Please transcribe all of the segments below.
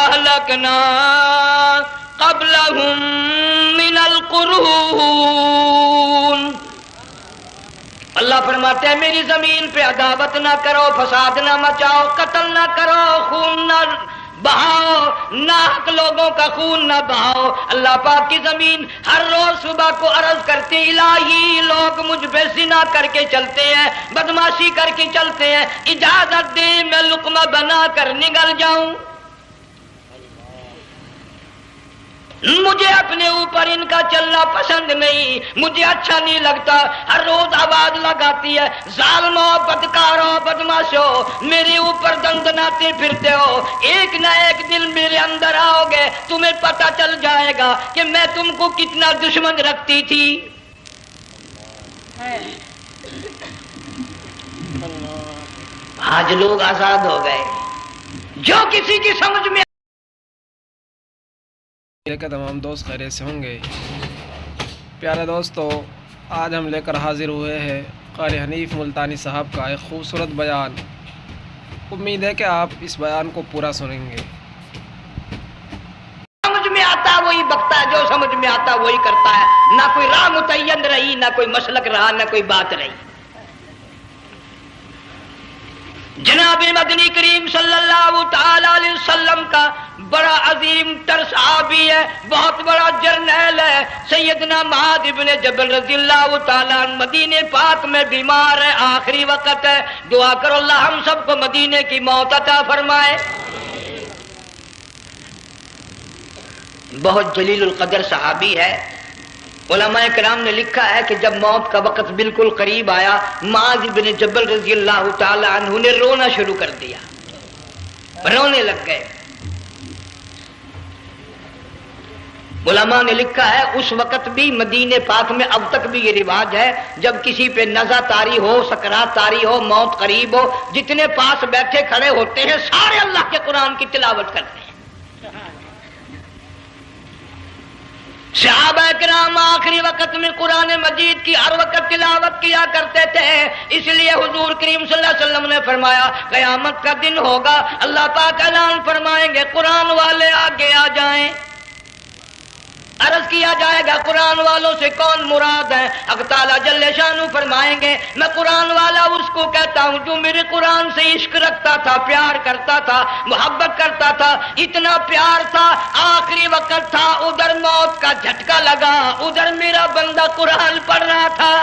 اہلکنا قبلہم من القرون. اللہ فرماتے ہیں میری زمین پہ عداوت نہ کرو، فساد نہ مچاؤ، قتل نہ کرو، خون نہ بہاؤ، ناحق لوگوں کا خون نہ بہاؤ. اللہ پاک کی زمین ہر روز صبح کو عرض کرتے الہی لوگ مجھ پہ زنا کر کے چلتے ہیں، بدماشی کر کے چلتے ہیں، اجازت دے میں لقمہ بنا کر نگل جاؤں. مجھے اپنے اوپر ان کا چلنا پسند نہیں، مجھے اچھا نہیں لگتا. ہر روز آواز لگاتی ہے ظالموں، بدکاروں، بدماشوں، میرے اوپر دندناتے پھرتے ہو. ایک نہ ایک دن میرے اندر آؤ گے، تمہیں پتہ چل جائے گا کہ میں تم کو کتنا دشمن رکھتی تھی. آج لوگ آزاد ہو گئے. جو کسی کی سمجھ میں کہ تمام دوست خیریت سے ہوں گے. پیارے دوستو، آج ہم لے کر حاضر ہوئے ہیں قاری حنیف ملتانی صاحب کا ایک خوبصورت بیان. امید ہے کہ آپ اس بیان کو پورا سنیں گے. سمجھ میں آتا وہی بکتا ہے، جو سمجھ میں آتا وہی کرتا ہے. نہ کوئی راہ متعین رہی، نہ کوئی مسلک رہا، نہ کوئی بات رہی. جناب مدنی کریم صلی اللہ تعالی علیہ وسلم کا بڑا عظیم تر صحابی ہے، بہت بڑا جرنیل ہے، سیدنا معاذ بن جبل رضی اللہ تعالیٰ عنہ. مدینے پاک میں بیمار ہے، آخری وقت ہے. دعا کرو اللہ ہم سب کو مدینے کی موت عطا فرمائے. بہت جلیل القدر صحابی ہے. علماء کرام نے لکھا ہے کہ جب موت کا وقت بالکل قریب آیا، معاذ بن جبل رضی اللہ تعالی عنہ نے رونا شروع کر دیا، رونے لگ گئے. علماء نے لکھا ہے اس وقت بھی مدینے پاک میں اب تک بھی یہ رواج ہے، جب کسی پہ نزع طاری ہو، سکرات طاری ہو، موت قریب ہو، جتنے پاس بیٹھے کھڑے ہوتے ہیں سارے اللہ کے قرآن کی تلاوت کرتے ہیں. صحابہ کرام آخری وقت میں قرآن مجید کی ہر وقت تلاوت کیا کرتے تھے. اس لیے حضور کریم صلی اللہ علیہ وسلم نے فرمایا قیامت کا دن ہوگا، اللہ پاک اعلان فرمائیں گے قرآن والے آگے آ جائیں. عرض کیا جائے گا قرآن والوں سے کون مراد ہے؟ حق تعالیٰ جل شانہ فرمائیں گے میں قرآن والا اس کو کہتا ہوں جو میرے قرآن سے عشق رکھتا تھا، پیار کرتا تھا، محبت کرتا تھا. اتنا پیار تھا، آخری وقت تھا، ادھر موت کا جھٹکا لگا، ادھر میرا بندہ قرآن پڑھ رہا تھا.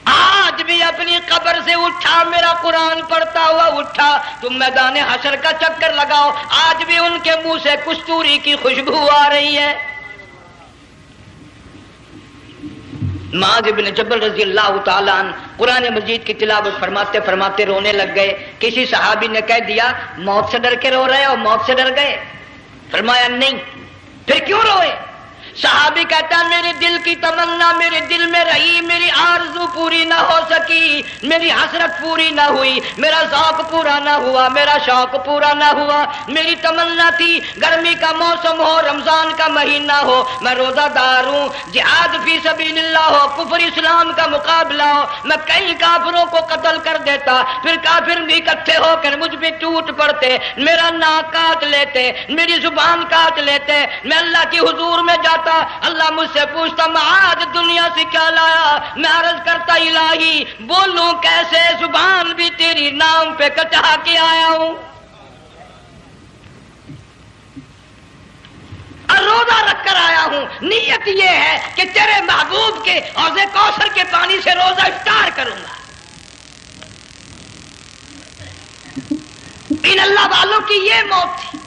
آج بھی اپنی قبر سے اٹھا، میرا قرآن پڑھتا ہوا اٹھا. تم میدان حشر کا چکر لگاؤ، آج بھی ان کے منہ سے کستوری کی خوشبو آ رہی ہے. معاذ بن جبل رضی اللہ تعالیٰ عنہ قرآن مجید کی تلاوت فرماتے فرماتے رونے لگ گئے. کسی صحابی نے کہہ دیا موت سے ڈر کے رو رہے ہو، موت سے ڈر گئے؟ فرمایا نہیں. پھر کیوں روئے؟ صحابی کہتا ہے میرے دل کی تمنا میرے دل میں رہی، میری آرزو پوری نہ ہو سکی، میری حسرت پوری نہ ہوئی، میرا ذوق پورا نہ ہوا، میرا شوق پورا نہ ہوا. میری تمنا تھی گرمی کا موسم ہو، رمضان کا مہینہ ہو، میں روزہ دار ہوں، جہاد فی سبیل اللہ ہو، کفر اسلام کا مقابلہ ہو، میں کئی کافروں کو قتل کر دیتا، پھر کافر بھی اکٹھے ہو کر مجھ پہ ٹوٹ پڑتے، میرا ناک کاٹ لیتے، میری زبان کاٹ لیتے. میں اللہ کی حضور میں جاتا، اللہ مجھ سے پوچھتا معاذ دنیا سے کیا لایا؟ میں عرض کرتا الہی بولوں کیسے، زبان بھی تیری نام پہ کٹا کے آیا ہوں. اور روزہ رکھ کر آیا ہوں، نیت یہ ہے کہ تیرے محبوب کے حوض کوثر کے پانی سے روزہ افطار کروں گا. ان اللہ والوں کی یہ موت تھی.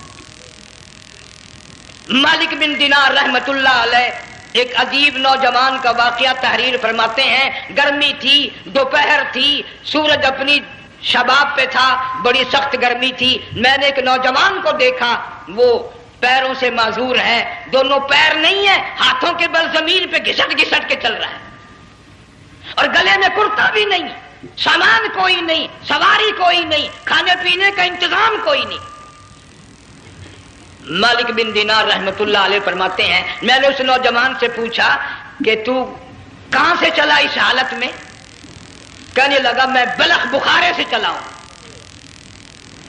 مالک بن دینار رحمت اللہ علیہ ایک عجیب نوجوان کا واقعہ تحریر فرماتے ہیں. گرمی تھی، دوپہر تھی، سورج اپنی شباب پہ تھا، بڑی سخت گرمی تھی. میں نے ایک نوجوان کو دیکھا، وہ پیروں سے معذور ہے، دونوں پیر نہیں ہیں، ہاتھوں کے بل زمین پہ گھسٹ گھسٹ کے چل رہا ہے، اور گلے میں کرتا بھی نہیں، سامان کوئی نہیں، سواری کوئی نہیں، کھانے پینے کا انتظام کوئی نہیں. مالک بن دینار رحمت اللہ علیہ فرماتے ہیں میں نے اس نوجوان سے پوچھا کہ تو کہاں سے چلا اس حالت میں؟ کہنے لگا میں بلخ بخارے سے چلا ہوں.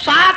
7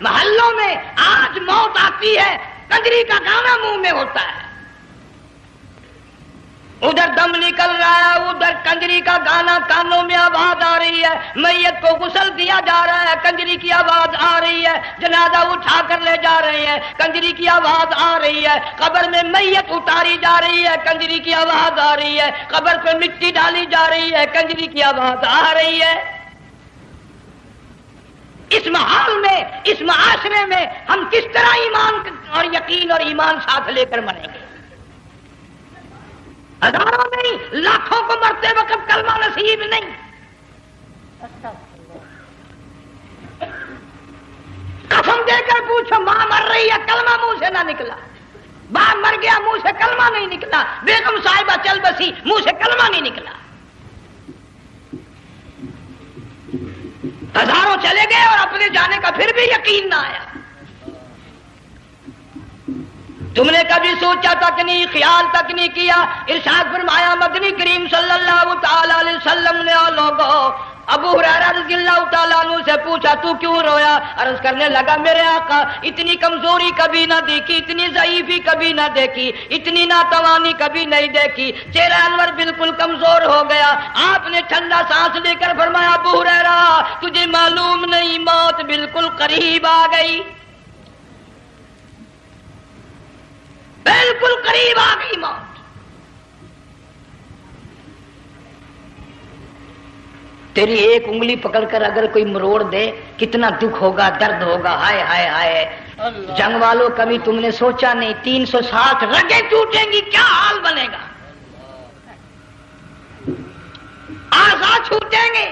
محلوں میں آج موت آتی ہے، کنجری کا گانا منہ میں ہوتا ہے، ادھر دم نکل رہا ہے، ادھر کنجری کا گانا کانوں میں آواز آ رہی ہے، میت کو غسل دیا جا رہا ہے، کنجری کی آواز آ رہی ہے، جنازہ اٹھا کر لے جا رہے ہیں، کنجری کی آواز آ رہی ہے، قبر میں میت اتاری جا رہی ہے، کنجری کی آواز آ رہی ہے، قبر پہ مٹی ڈالی جا رہی ہے، کنجری کی آواز آ رہی ہے۔ اس ماحول میں، اس معاشرے میں ہم کس طرح ایمان اور یقین اور ایمان ساتھ لے کر مریں گے؟ ہزاروں نہیں، لاکھوں کو مرتے وقت کلمہ نصیب نہیں۔ قسم دے کر پوچھو، ماں مر رہی ہے، کلمہ منہ سے نہ نکلا، باپ مر گیا، منہ سے کلمہ نہیں نکلا، بیگم صاحبہ چل بسی، منہ سے کلمہ نہیں نکلا۔ ہزاروں چلے گئے اور اپنے جانے کا پھر بھی یقین نہ آیا۔ تم نے کبھی سوچا تک نہیں، خیال تک نہیں کیا؟ ارشاد فرمایا مدنی کریم صلی اللہ تعالی علیہ وسلم نے اور لوگوں ابو ہریرہ رضی اللہ تعالیٰ عنہ سے پوچھا تو کیوں رویا؟ عرض کرنے لگا میرے آقا اتنی کمزوری کبھی نہ دیکھی، اتنی ضعیفی کبھی نہ دیکھی، اتنی ناتوانی کبھی نہیں دیکھی، چہرہ انور بالکل کمزور ہو گیا۔ آپ نے ٹھنڈا سانس لے کر فرمایا ابو ہریرہ تجھے معلوم نہیں موت بالکل قریب آ گئی، بالکل قریب آ گئی موت۔ تیری ایک انگلی پکڑ کر اگر کوئی مروڑ دے کتنا دکھ ہوگا، درد ہوگا، ہائے ہائے ہائے۔ جنگ والوں کبھی تم نے سوچا نہیں 360 رگیں ٹوٹیں گی کیا حال بنے گا، اعضاء چھوٹیں گے،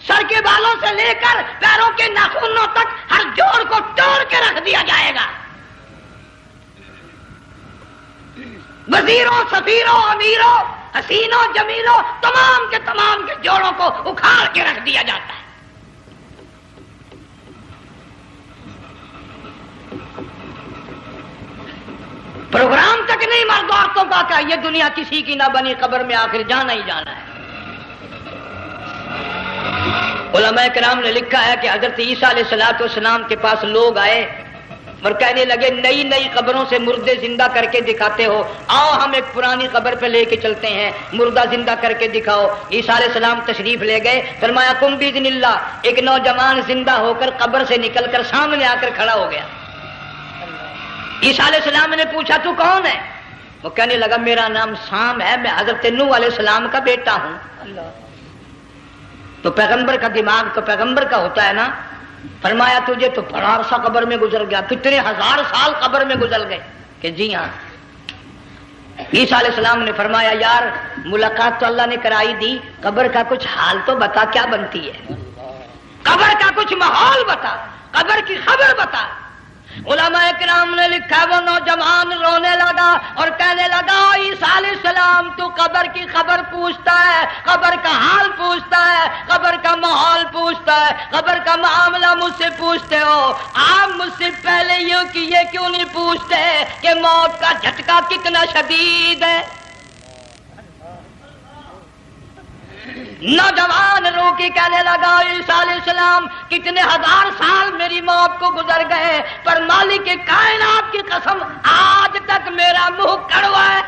سر کے بالوں سے لے کر پیروں کے ناخنوں تک ہر جوڑ کو توڑ کے رکھ دیا جائے گا، وزیروں، سفیروں، امیروں، حسینوں، جمیلوں، تمام کے جوڑوں کو اکھاڑ کے رکھ دیا جاتا ہے۔ پروگرام تک نہیں مرد عورتوں کا کہ یہ دنیا کسی کی نہ بنی، قبر میں آخر جانا ہی جانا ہے۔ علماء کرام نے لکھا ہے کہ حضرت عیسیٰ علیہ السلام کے پاس لوگ آئے اور کہنے لگے نئی نئی قبروں سے مردے زندہ کر کے دکھاتے ہو، آؤ ہم ایک پرانی قبر پہ لے کے چلتے ہیں، مردہ زندہ کر کے دکھاؤ۔ عیسیٰ علیہ السلام تشریف لے گئے، فرمایا قم باذن اللہ، ایک نوجوان زندہ ہو کر قبر سے نکل کر سامنے آ کر کھڑا ہو گیا۔ عیسیٰ علیہ السلام نے پوچھا تو کون ہے؟ وہ کہنے لگا میرا نام سام ہے، میں حضرت نوح علیہ السلام کا بیٹا ہوں۔ تو پیغمبر کا دماغ تو پیغمبر کا ہوتا ہے نا۔ فرمایا تجھے تو بڑا عرصہ قبر میں گزر گیا، کتنے ہزار سال قبر میں گزر گئے؟ کہ جی ہاں۔ عیسیٰ علیہ السلام نے فرمایا یار ملاقات تو اللہ نے کرائی دی، قبر کا کچھ حال تو بتا کیا بنتی ہے، قبر کا کچھ ماحول بتا، قبر کی خبر بتا۔ علماء کرام نے لکھا وہ نوجوان رونے لگا اور کہنے لگا عیسیٰ علیہ السلام تو قبر کی خبر پوچھتا ہے، قبر کا حال پوچھتا ہے، قبر کا ماحول پوچھتا ہے، قبر کا معاملہ مجھ سے پوچھتے ہو، آپ مجھ سے پہلے یہ کیوں نہیں پوچھتے کہ موت کا جھٹکا کتنا شدید ہے؟ نوجوان رو کے کہنے لگا عیسیٰ علیہ السلام کتنے ہزار سال میری موت کو گزر گئے، پر مالک کائنات کی قسم آج تک میرا منہ کڑوا ہے۔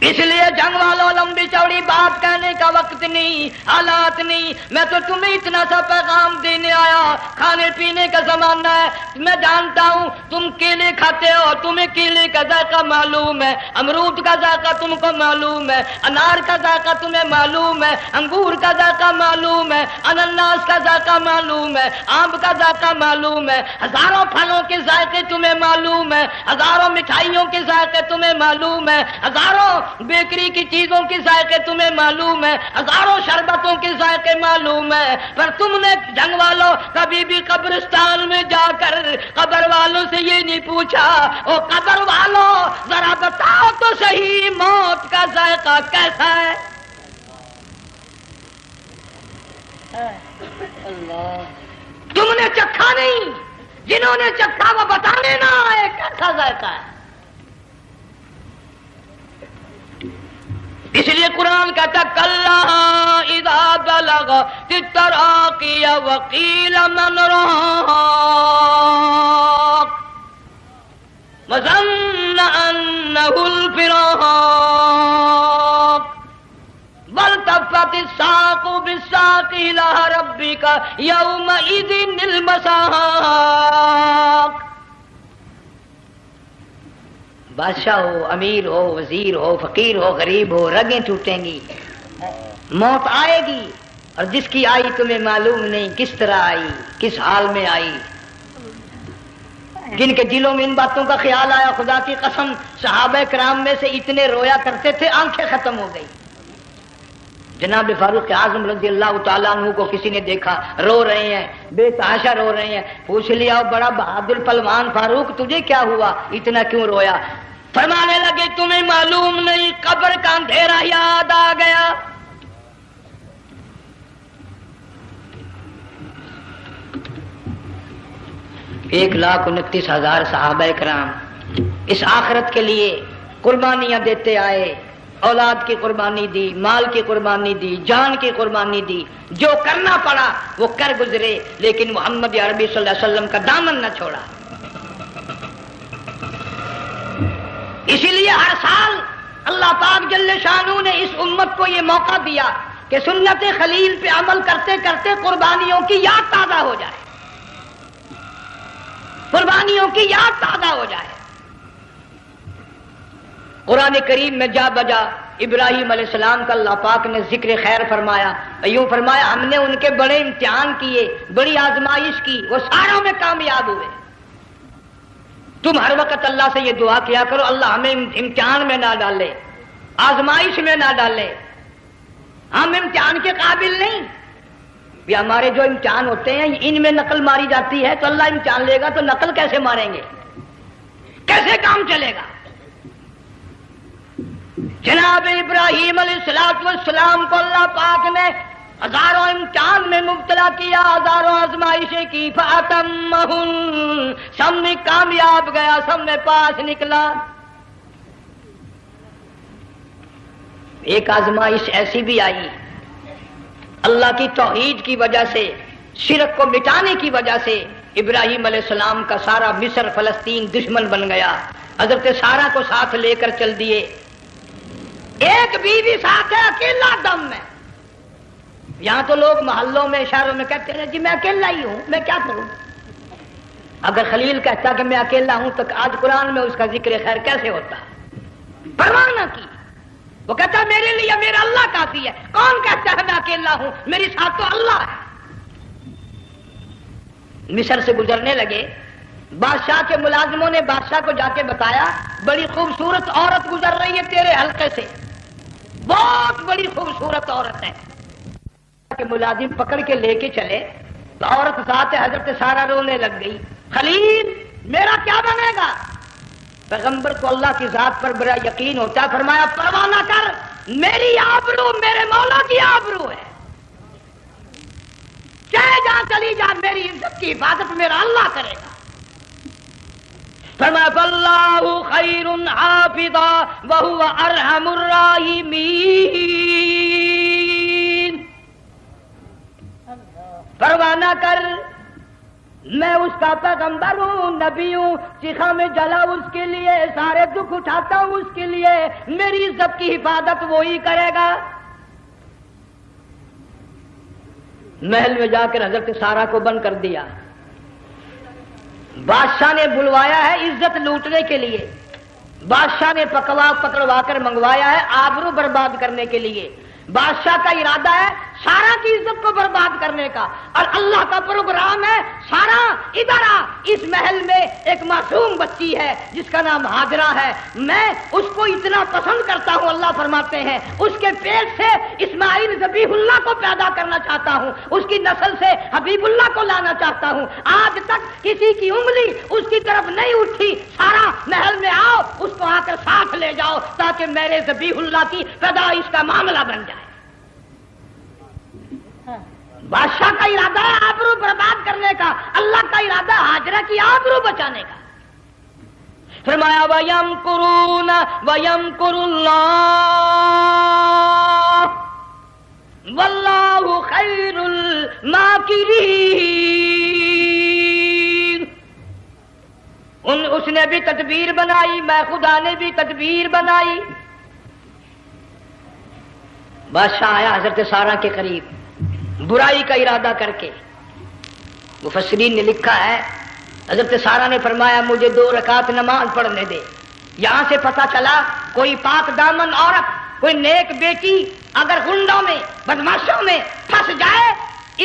اس لیے جنگ والوں لمبی چوڑی بات کہنے کا وقت نہیں، حالات نہیں، میں تو تمہیں اتنا سا پیغام دینے آیا، کھانے پینے کا زمانہ ہے، میں جانتا ہوں تم کیلے کھاتے ہو، تمہیں کیلے کا ذائقہ معلوم ہے، امرود کا ذائقہ تم کو معلوم ہے، انار کا ذائقہ تمہیں معلوم ہے، انگور کا ذائقہ معلوم ہے، انناس کا ذائقہ معلوم ہے، آم کا ذائقہ معلوم ہے، ہزاروں پھلوں کے ذائقے تمہیں معلوم ہے، ہزاروں مٹھائیوں کے ذائقے تمہیں معلوم ہے، ہزاروں بیکری کی چیزوں کے ذائقے تمہیں معلوم ہے، ہزاروں شربتوں کے ذائقے معلوم ہے، پر تم نے جنگ والوں کبھی بھی قبرستان میں جا کر قبر والوں سے یہ نہیں پوچھا او قبر والوں ذرا بتاؤ تو صحیح موت کا ذائقہ کیسا ہے؟ تم نے چکھا نہیں، جنہوں نے چکھا وہ بتانے نہ آئے کیسا ذائقہ ہے۔ اس لیے قرآن کہتا کلا اذا بلغت التراقی وقیل من راق وظن انه الفراق والتفت الساق بالساق الى ربك يومئذ المساق. بادشاہ ہو، امیر ہو، وزیر ہو، فقیر ہو، غریب ہو، رگیں ٹوٹیں گی، موت آئے گی، اور جس کی آئی تمہیں معلوم نہیں کس طرح آئی، کس حال میں آئی. جن کے دلوں میں ان باتوں کا خیال آیا، خدا کی قسم صحابہ کرام میں سے اتنے رویا کرتے تھے آنکھیں ختم ہو گئی. جناب فاروق اعظم رضی اللہ تعالیٰ عنہ کو کسی نے دیکھا رو رہے ہیں، بے تحاشا رو رہے ہیں. پوچھ لیا بڑا بہادر پہلوان فاروق تجھے کیا ہوا، اتنا کیوں رویا؟ فرمانے لگے تمہیں معلوم نہیں قبر کا اندھیرا یاد آ گیا. ایک 1,29,000 صحابہ کرام اس آخرت کے لیے قربانیاں دیتے آئے، اولاد کی قربانی دی، مال کی قربانی دی، جان کی قربانی دی، جو کرنا پڑا وہ کر گزرے، لیکن محمد عربی صلی اللہ علیہ وسلم کا دامن نہ چھوڑا. اسی لیے ہر سال اللہ پاک جل شانہ نے اس امت کو یہ موقع دیا کہ سنت خلیل پہ عمل کرتے کرتے قربانیوں کی یاد تازہ ہو جائے، قربانیوں کی یاد تازہ ہو جائے. قرآن کریم میں جا بجا ابراہیم علیہ السلام کا اللہ پاک نے ذکر خیر فرمایا، یوں فرمایا ہم نے ان کے بڑے امتحان کیے، بڑی آزمائش کی، وہ ساروں میں کامیاب ہوئے. تم ہر وقت اللہ سے یہ دعا کیا کرو اللہ ہمیں امتحان میں نہ ڈالے، آزمائش میں نہ ڈالے. ہم امتحان کے قابل نہیں. یہ ہمارے جو امتحان ہوتے ہیں ان میں نقل ماری جاتی ہے، تو اللہ امتحان لے گا تو نقل کیسے ماریں گے، کیسے کام چلے گا؟ جناب ابراہیم علیہ السلام کو اللہ پاک نے ہزاروں امتحان میں مبتلا کیا، ہزاروں آزمائشیں کی، فَأَتَمَّهُنْ سب میں کامیاب گیا، سب میں پاس نکلا. ایک آزمائش ایسی بھی آئی اللہ کی توحید کی وجہ سے، شرک کو مٹانے کی وجہ سے ابراہیم علیہ السلام کا سارا مصر فلسطین دشمن بن گیا. حضرت سارہ کو ساتھ لے کر چل دیے، ایک بیوی ساتھ ہے اکیلا دم میں. یہاں تو لوگ محلوں میں شہروں میں کہتے ہیں جی میں اکیلا ہی ہوں، میں کیا کروں. اگر خلیل کہتا کہ میں اکیلا ہوں تو آج قرآن میں اس کا ذکر خیر کیسے ہوتا؟ پرواہ نہ کی. وہ کہتا میرے لیے میرا اللہ کافی ہے. کون کہتا ہے میں اکیلا ہوں، میری ساتھ تو اللہ ہے. مصر سے گزرنے لگے، بادشاہ کے ملازموں نے بادشاہ کو جا کے بتایا بڑی خوبصورت عورت گزر رہی ہے تیرے حلقے سے، بہت بڑی خوبصورت عورت ہے. کہ ملازم پکڑ کے لے کے چلے تو عورت ساتھ حضرت سارہ رونے لگ گئی. خلیل میرا کیا بنے گا؟ پیغمبر کو اللہ کی ذات پر بڑا یقین ہوتا ہے، فرمایا پرواہ نہ کر، میری آبرو میرے مولا کی آبرو ہے، چاہے جہاں چلی جا میری عزت کی حفاظت میرا اللہ کرے گا. فرمایا فاللہ خیر حافظا وہو ارحم الراحمین. پرواہ نہ کر، میں اس کا پیغمبر ہوں، نبی ہوں، چیخا میں جلا اس کے لیے، سارے دکھ اٹھاتا ہوں اس کے لیے، میری عزت کی حفاظت وہی کرے گا. محل میں جا کر حضرت سارہ کو بند کر دیا. بادشاہ نے بلوایا ہے عزت لوٹنے کے لیے، بادشاہ نے پکڑوا کر منگوایا ہے آبرو برباد کرنے کے لیے. بادشاہ کا ارادہ ہے سارا کی عزت کو برباد کرنے کا، اور اللہ کا پروگرام ہے سارا ادھر آ، اس محل میں ایک معصوم بچی ہے جس کا نام ہاجرہ ہے، میں اس کو اتنا پسند کرتا ہوں، اللہ فرماتے ہیں اس کے پیٹ سے اسماعیل ذبیح اللہ کو پیدا کرنا چاہتا ہوں، اس کی نسل سے حبیب اللہ کو لانا چاہتا ہوں. آج تک کسی کی انگلی اس کی طرف نہیں اٹھی. سارا محل میں آؤ، اس کو آ کر ساتھ لے جاؤ تاکہ میرے ذبیح اللہ کی پیدائش کا معاملہ بن جائے. بادشاہ کا ارادہ ہے آبرو برباد کرنے کا، اللہ کا ارادہ ہاجرہ کی آبرو بچانے کا. فرمایا وَيَمْكُرُونَ وَيَمْكُرُ اللَّهُ وَاللَّهُ خَيْرُ الْمَاكِرِينَ۔ اس نے بھی تدبیر بنائی، میں خدا نے بھی تدبیر بنائی۔ بادشاہ آیا حضرت سارہ کے قریب برائی کا ارادہ کر کے۔ مفسرین نے لکھا ہے حضرت سارہ نے فرمایا مجھے 2 رکعت نماز پڑھنے دے۔ یہاں سے پتہ چلا کوئی پاک دامن عورت، کوئی نیک بیٹی اگر غنڈوں میں بدماشوں میں پھنس جائے،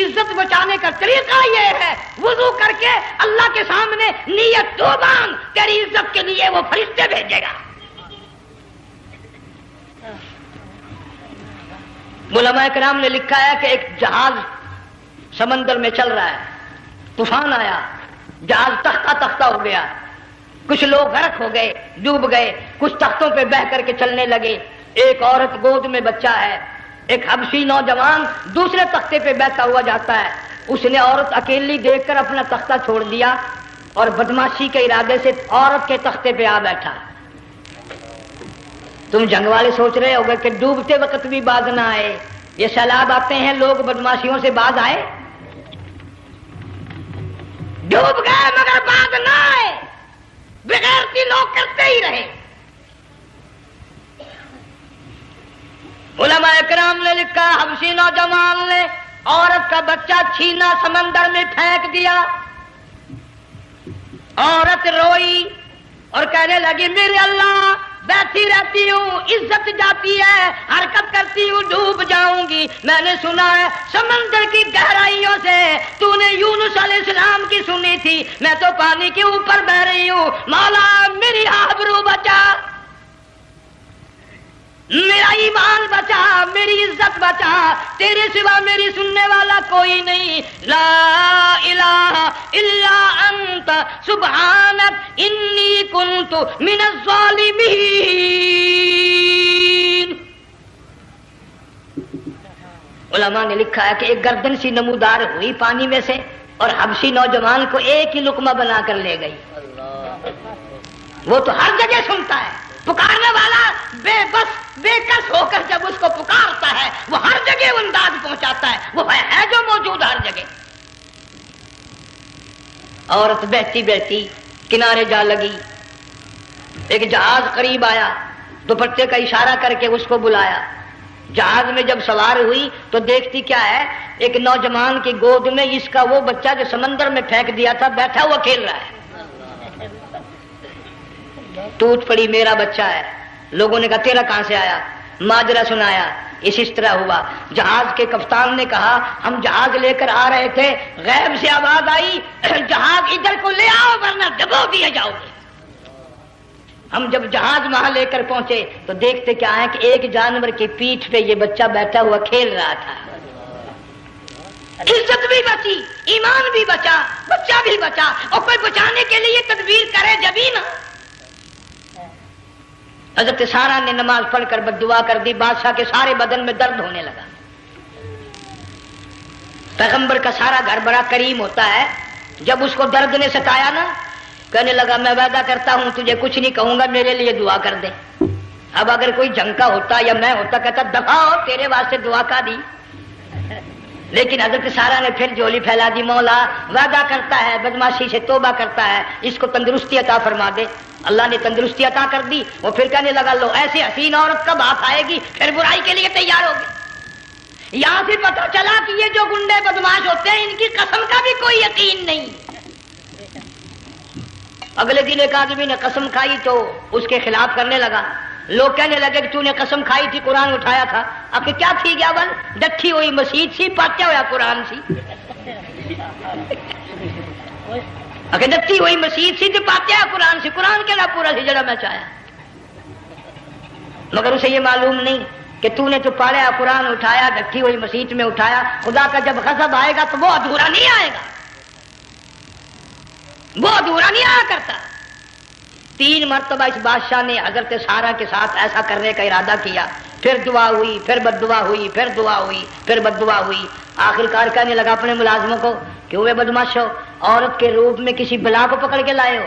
عزت بچانے کا طریقہ یہ ہے وضو کر کے اللہ کے سامنے نیت تو باندھ، تیری عزت کے لیے وہ فرشتے بھیجے گا۔ علماء کرام نے لکھا ہے کہ ایک جہاز سمندر میں چل رہا ہے، طوفان آیا، جہاز تختہ تختہ ہو گیا، کچھ لوگ غرق ہو گئے، ڈوب گئے، کچھ تختوں پہ بہ کر کے چلنے لگے۔ ایک عورت گود میں بچہ ہے، ایک حبشی نوجوان دوسرے تختے پہ بیٹھا ہوا جاتا ہے۔ اس نے عورت اکیلی دیکھ کر اپنا تختہ چھوڑ دیا اور بدماشی کے ارادے سے عورت کے تختے پہ آ بیٹھا۔ تم جنگ والے سوچ رہے ہوگے کہ ڈوبتے وقت بھی باز نہ آئے، یہ سیلاب آتے ہیں لوگ بدماشیوں سے باز آئے؟ ڈوب گئے مگر باز نہ آئے، بغیرتی لوگ کرتے ہی رہے۔ علماء کرام نے لکھا حبشی نوجوان نے عورت کا بچہ چھینا سمندر میں پھینک دیا۔ عورت روئی اور کہنے لگی میرے اللہ بیٹھی رہتی ہوں، عزت جاتی ہے، حرکت کرتی ہوں، ڈوب جاؤں گی۔ میں نے سنا ہے سمندر کی گہرائیوں سے تو نے یونس علیہ السلام کی سنی تھی، میں تو پانی کے اوپر بہ رہی ہوں، مولا میری آبرو بچا، میرا ایمان بچا، میری عزت بچا، تیرے سوا میری سننے والا کوئی نہیں۔ لا الہ الا انت سبحانک انی کنت من الظالمین۔ علماء نے لکھا ہے کہ ایک گردن سی نمودار ہوئی پانی میں سے اور حبشی نوجوان کو ایک ہی لقمہ بنا کر لے گئی۔ وہ تو ہر جگہ سنتا ہے، پکارنے والا بے بس بے کس ہو کر جب اس کو پکارتا ہے وہ ہر جگہ انداز پہنچاتا ہے، وہ ہے جو موجود ہر جگہ۔ عورت بہتی بہتی کنارے جا لگی، ایک جہاز قریب آیا، دوپٹے کا اشارہ کر کے اس کو بلایا۔ جہاز میں جب سوار ہوئی تو دیکھتی کیا ہے، ایک نوجوان کی گود میں اس کا وہ بچہ جو سمندر میں پھینک دیا تھا بیٹھا ہوا کھیل رہا ہے۔ ٹوٹ پڑی میرا بچہ ہے۔ لوگوں نے کہا تیرا کہاں سے آیا؟ ماجرا سنایا، اس طرح ہوا۔ جہاز کے کپتان نے کہا ہم جہاز لے کر آ رہے تھے، غیب سے آواز آئی جہاز ادھر کو لے آؤ ورنہ ڈبو دیے جاؤ گے۔ ہم جب جہاز وہاں لے کر پہنچے تو دیکھتے کیا ہے کہ ایک جانور کی پیٹھ پہ یہ بچہ بیٹھا ہوا کھیل رہا تھا۔ عزت بھی بچی، ایمان بھی بچا، بچہ بھی بچا، اور کوئی بچانے کے لیے تدبیر کرے جبھی نا۔ حضرت سارہ نے نماز پڑھ کر بد دعا کر دی، بادشاہ کے سارے بدن میں درد ہونے لگا۔ پیغمبر کا سارا گھر بڑا کریم ہوتا ہے، جب اس کو درد نے ستایا نا کہنے لگا میں وعدہ کرتا ہوں تجھے کچھ نہیں کہوں گا، میرے لیے دعا کر دے۔ اب اگر کوئی جنگ کا ہوتا یا میں ہوتا کہتا دفع ہو تیرے واسطے دعا کا دی، لیکن حضرت سارہ نے پھر جھولی پھیلا دی، مولا وعدہ کرتا ہے بدماشی سے توبہ کرتا ہے، اس کو تندرستی عطا فرما دے۔ اللہ نے تندرستی عطا کر دی۔ وہ پھر کہنے لگا لو ایسی حسین عورت کب ہاتھ آئے گی، پھر برائی کے لیے تیار ہو گئے۔ یہاں سے پتہ چلا کہ یہ جو گنڈے بدماش ہوتے ہیں ان کی قسم کا بھی کوئی یقین نہیں۔ اگلے دن ایک آدمی نے قسم کھائی تو اس کے خلاف کرنے لگا، لوگ کہنے لگے کہ تو نے قسم کھائی تھی قرآن اٹھایا تھا، اب کہ کیا تھی گیا بل ڈٹھی ہوئی مسجد سی پاٹیا ہوا قرآن سی، اگر ڈٹھی ہوئی مسجد سی تو پاٹیا قرآن سی، قرآن کے لا پورا سی جڑا میں چاہیا، مگر اسے یہ معلوم نہیں کہ تو نے تو پاڑیا قرآن اٹھایا ڈٹھی ہوئی مسجد میں اٹھایا، خدا کا جب غضب آئے گا تو وہ ادھورا نہیں آئے گا، وہ ادھورا نہیں آیا کرتا۔ 3 مرتبہ اس بادشاہ نے حضرت سارہ کے ساتھ ایسا کرنے کا ارادہ کیا، پھر دعا ہوئی، پھر بد دعا ہوئی، پھر دعا ہوئی، پھر بد دعا ہوئی۔ آخر کار کہنے لگا اپنے ملازموں کو کہ ہوئے بدماش ہو، عورت کے روپ میں کسی بلا کو پکڑ کے لائے ہو،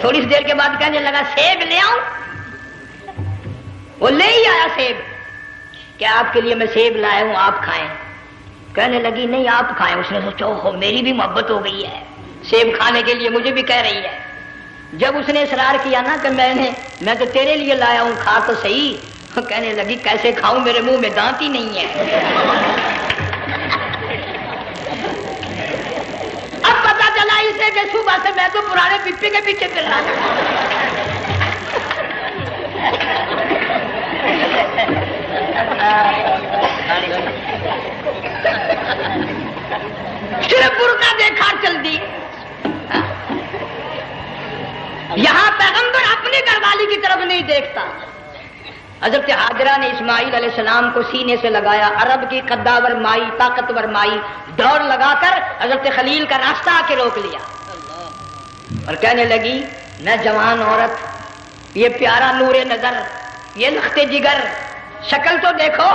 تھوڑی سی دیر کے بعد کہنے لگا سیب لے آؤں؟ وہ لے ہی آیا سیب. کیا آپ کے لیے میں سیب لایا ہوں آپ کھائیں؟ کہنے لگی نہیں آپ کھائیں. اس نے سوچا ہو میری بھی محبت ہو گئی ہے, سیب کھانے کے لیے مجھے بھی کہہ رہی ہے. جب اس نے اصرار کیا نا کہ میں تو تیرے لیے لایا ہوں, کھا تو صحیح. کہنے لگی کیسے کھاؤں, میرے منہ میں دانت ہی نہیں ہے. اب پتا چلا اسے کہ صبح سے میں تو پرانے پپی کے پیچھے پھر رہا تھا. صرف برقع دیکھا چل دی. یہاں پیغمبر اپنی گھر والی کی طرف نہیں دیکھتا. حضرت حاجرہ نے اسماعیل علیہ السلام کو سینے سے لگایا. عرب کی قداور مائی, طاقتور مائی, دوڑ لگا کر حضرت خلیل کا راستہ آ کے روک لیا اور کہنے لگی میں جوان عورت, یہ پیارا نور نظر, یہ لخت جگر, شکل تو دیکھو,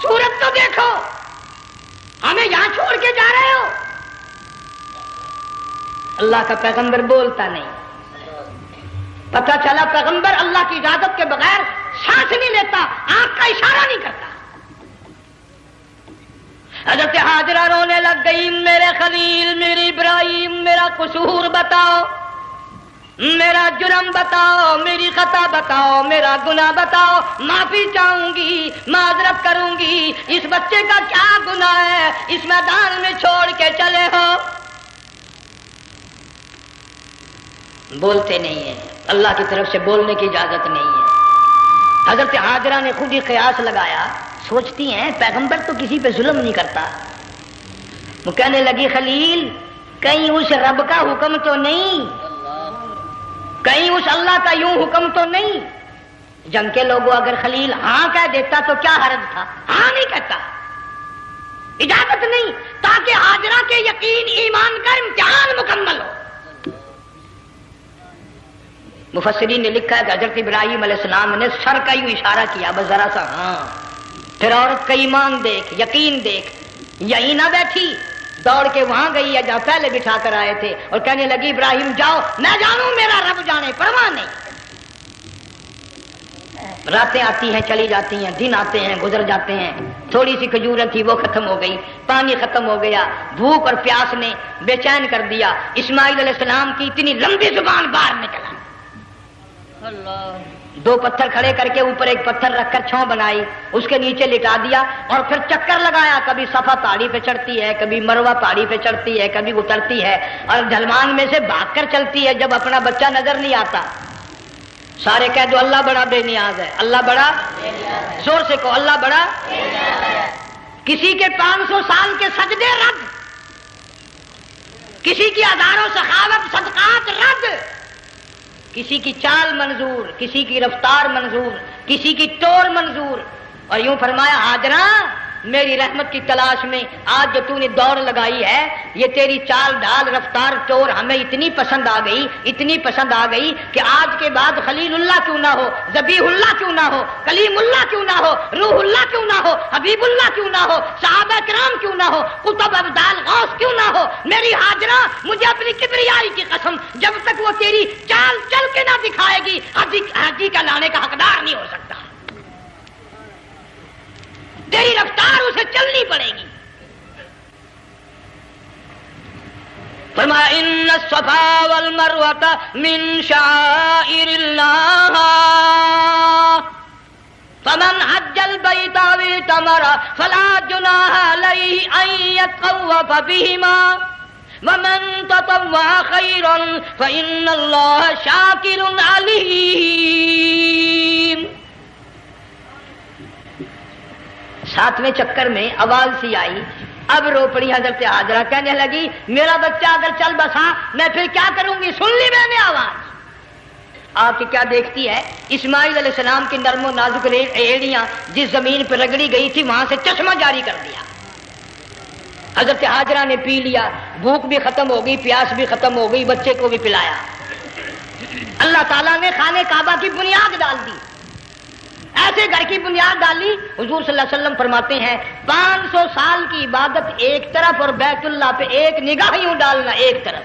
صورت تو دیکھو, ہمیں یہاں چھوڑ کے جا رہے ہو. اللہ کا پیغمبر بولتا نہیں. پتہ چلا پیغمبر اللہ کی اجازت کے بغیر سانس نہیں لیتا, آنکھ کا اشارہ نہیں کرتا. حضرت حاجرہ رونے لگ گئی, میرے خلیل, میری ابراہیم, میرا قصور بتاؤ, میرا جرم بتاؤ, میری خطا بتاؤ, میرا گناہ بتاؤ, معافی چاہوں گی, معذرت کروں گی. اس بچے کا کیا گناہ ہے, اس میدان میں چھوڑ کے چلے ہو؟ بولتے نہیں ہیں, اللہ کی طرف سے بولنے کی اجازت نہیں ہے. حضرت حاجرہ نے خود ہی قیاس لگایا, سوچتی ہیں پیغمبر تو کسی پہ ظلم نہیں کرتا. وہ کہنے لگی خلیل کہیں اس رب کا حکم تو نہیں, کہیں اس اللہ کا یوں حکم تو نہیں. جنگ کے لوگوں اگر خلیل ہاں کہہ دیتا تو کیا حرج تھا, ہاں نہیں کہتا, اجازت نہیں, تاکہ حاجرہ کے یقین ایمان کا امتحان مکمل ہو. مفسرین نے لکھا ہے کہ حضرت ابراہیم علیہ السلام نے سر کا یوں اشارہ کیا, بس ذرا سا ہاں. پھر عورت کا ایمان دیکھ, یقین دیکھ, یہی نہ بیٹھی, دوڑ کے وہاں گئی ہے جہاں پہلے بٹھا کر آئے تھے اور کہنے لگی ابراہیم جاؤ, میں جانوں میرا رب جانے, پرواہ نہیں. راتیں آتی ہیں چلی جاتی ہیں, دن آتے ہیں گزر جاتے ہیں. تھوڑی سی کھجوریں تھی وہ ختم ہو گئی, پانی ختم ہو گیا, بھوک اور پیاس نے بے چین کر دیا. اسماعیل علیہ السلام کی اتنی لمبی زبان باہر نکلا. دو پتھر کھڑے کر کے اوپر ایک پتھر رکھ کر چھاؤں بنائی, اس کے نیچے لٹا دیا اور پھر چکر لگایا. کبھی صفا پہاڑی پہ چڑھتی ہے, کبھی مروہ پہاڑی پہ چڑھتی ہے, کبھی اترتی ہے اور ڈھلوان میں سے بھاگ کر چلتی ہے. جب اپنا بچہ نظر نہیں آتا, سارے کہہ دو اللہ بڑا بے نیاز ہے, اللہ بڑا, زور سے کہو اللہ بڑا. کسی کے 500 سال کے سجدے رد, کسی کی ہزاروں سخاوت صدقات رد, کسی کی چال منظور, کسی کی رفتار منظور, کسی کی ٹور منظور. اور یوں فرمایا حاجرہ میری رحمت کی تلاش میں آج جو تو نے دوڑ لگائی ہے, یہ تیری چال ڈھال رفتار ٹور ہمیں اتنی پسند آ گئی, اتنی پسند آ گئی کہ آج کے بعد خلیل اللہ کیوں نہ ہو, ذبیح اللہ کیوں نہ ہو, کلیم اللہ کیوں نہ ہو, روح اللہ کیوں نہ ہو, حبیب اللہ کیوں نہ ہو, صحابہ کرام کیوں نہ ہو, قطب ابدال غوث کیوں نہ ہو. میری حاجرہ مجھے اپنی کبریائی کی قسم, جب تک وہ تیری چال چل کے نہ دکھائے گی حاجی کا لانے کا حقدار نہیں ہو سکتا. تیری رفتار اسے چلنی پڑے گی. فرمایا ان الصفا والمروہ من شعائر اللہ فمن حج البیت او اعتمر فلا جناح علیہ ان یطوف بہما ومن تطوع خیرا فإن اللہ شاکر علیم. 7ویں چکر میں آواز سی آئی, اب رو پڑی حضرت حاجرہ, کہنے لگی میرا بچہ اگر چل بسا میں پھر کیا کروں گی. سن لی میں نے آواز. آپ کی کیا دیکھتی ہے, اسماعیل علیہ السلام کی نرم و نازک ایڑیاں جس زمین پہ رگڑی گئی تھی وہاں سے چشمہ جاری کر دیا. حضرت حاجرہ نے پی لیا, بھوک بھی ختم ہو گئی, پیاس بھی ختم ہو گئی, بچے کو بھی پلایا. اللہ تعالیٰ نے خانہ کعبہ کی بنیاد ڈال دی, ایسے گھر کی بنیاد ڈالی. حضور صلی اللہ علیہ وسلم فرماتے ہیں 500 سال کی عبادت ایک طرف اور بیت اللہ پہ ایک نگاہ یوں ڈالنا ایک طرف.